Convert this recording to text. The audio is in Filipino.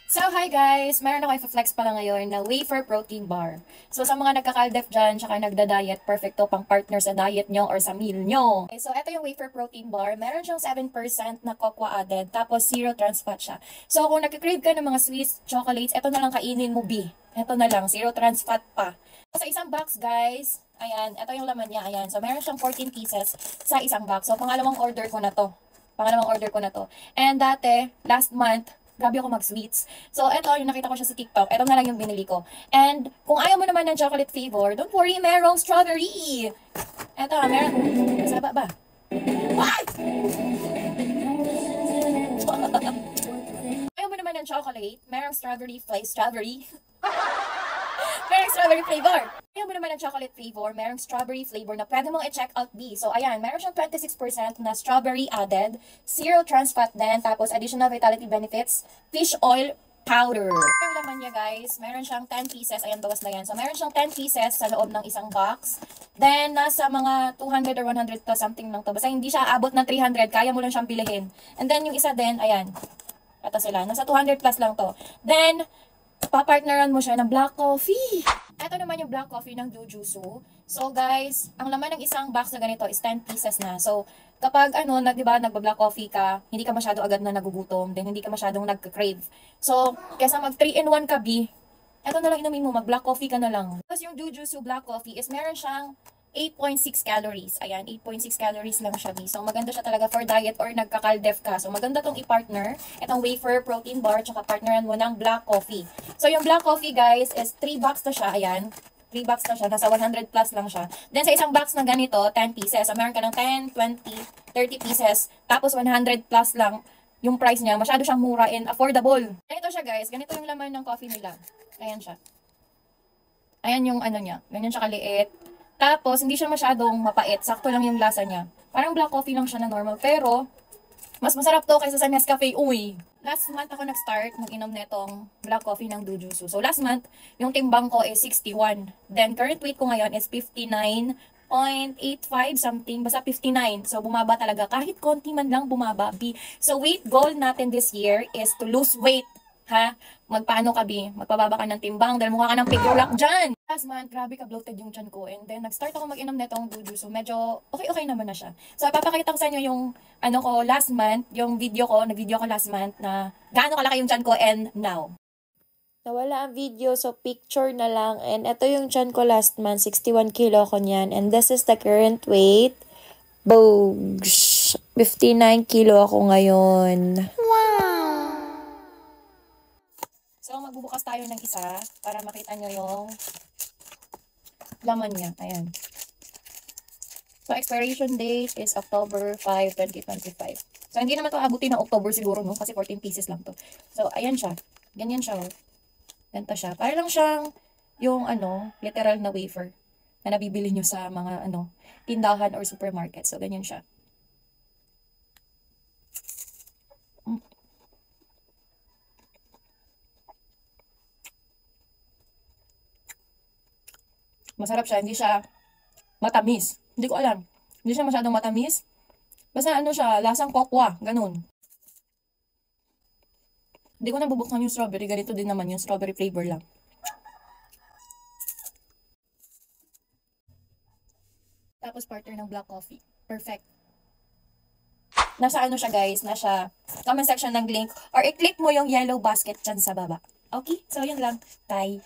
So, hi guys! Meron ako i-flex pala ngayon na wafer protein bar. So, sa mga nagkakaldef dyan, tsaka nagda-diet, perfect to pang partner sa diet nyo or sa meal nyo. Okay, so, ito yung wafer protein bar. Meron siyang 7% na cocoa added, tapos zero trans fat siya. So, kung nagka-crave ka ng mga sweets, chocolates, ito na lang kainin mo, B. Ito na lang, zero trans fat pa. So, sa isang box, guys, ayan, ito yung laman niya, ayan. So, meron siyang 14 pieces sa isang box. So, pangalawang order ko na to. And dati, last month, grabe ako mag-sweets. So, eto, yung nakita ko siya sa TikTok. Eto na lang yung binili ko. And, kung ayaw mo naman ng chocolate flavor, don't worry, merong strawberry. Eto, meron. Saba ba? What? Ayaw mo naman ng chocolate, merong strawberry merong strawberry flavor. Ayaw mo naman ng chocolate flavor, merong strawberry flavor na pwede mong i-check out B. So, ayan, meron siyang 26% na strawberry added, zero trans fat din, tapos additional vitality benefits, fish oil powder. Yung laman niya, guys, meron siyang 10 pieces. Ayan, bawas na yan. So, meron siyang 10 pieces sa loob ng isang box. Then, nasa mga 200 or 100 plus something lang to. Basta hindi siya abot ng 300, kaya mo lang siyang bilihin. And then, yung isa din, ayan, ito sila, nasa 200 plus lang to. Then, papartneran mo siya ng black coffee. Ito naman yung black coffee ng Jujutsu. So guys, ang laman ng isang box na ganito is 10 pieces na. So kapag di ba, nagba-black coffee ka, hindi ka masyado agad na nagugutom, then hindi ka masyadong nagka-crave. So, kaysa mag 3-in-1 ka, B, ito na lang inumin mo, mag-black coffee ka na lang. Tapos yung Jujutsu black coffee is meron siyang 8.6 calories. Ayan, 8.6 calories lang siya. So, maganda siya talaga for diet or nagkakaldef ka. So, maganda tong i-partner. Itong wafer protein bar, tsaka partneran mo ng black coffee. So, yung black coffee, guys, is 3 bucks na siya. Ayan, 3 bucks na siya. Nasa 100 plus lang siya. Then, sa isang box na ganito, 10 pieces. So, meron ka ng 10, 20, 30 pieces. Tapos, 100 plus lang yung price niya. Masyado siyang mura and affordable. Ganito siya, guys. Ganito yung laman ng coffee nila. Ayan siya. Ayan yung ano niya. Ganyan siya kaliit. Tapos, hindi siya masyadong mapait. Sakto lang yung lasa niya. Parang black coffee lang siya na normal. Pero, mas masarap to kaysa sa Nescafe. Uy! Last month ako nag-start mag-inom netong black coffee ng Jujutsu. So, last month, yung timbang ko is 61. Then, current weight ko ngayon is 59.85 something. Basta 59. So, bumaba talaga. Kahit konti man lang bumaba. B. So, weight goal natin this year is to lose weight. Ha? Magpaano ka, B? Magpababa ka ng timbang dahil mukha ka ng pigulak dyan. Last month, grabe ka bloated yung tiyan ko. And then, nag-start ako mag-inom netong Juju. So, medyo okay naman na siya. So, papakita ko sa inyo yung, ko last month, yung nag-video ko last month na gaano kalaki yung tiyan ko and now. Nawala ang video, so picture na lang. And ito yung tiyan ko last month, 61 kilo ko niyan. And this is the current weight. Bogs! 59 kilo ako ngayon. So, magbubukas tayo ng isa para makita nyo yung laman niya. Ayan. So, expiration date is October 5, 2025. So, hindi naman ito abutin ng October siguro, no? Kasi 14 pieces lang to. So, ayan siya. Ganyan siya, oh. Ganito siya. Para lang siyang yung, literal na wafer na nabibili nyo sa mga, tindahan or supermarket. So, ganyan siya. Masarap siya, hindi siya matamis. Hindi ko alam. Hindi siya masyadong matamis. Basta siya, lasang kokwa, ganun. Hindi ko na bubuksan yung strawberry. Ganito din naman yung strawberry flavor lang. Tapos partner ng black coffee. Perfect. Nasa siya, guys, nasa comment section ng link or i-click mo yung yellow basket dyan sa baba. Okay? So, yun lang. Bye.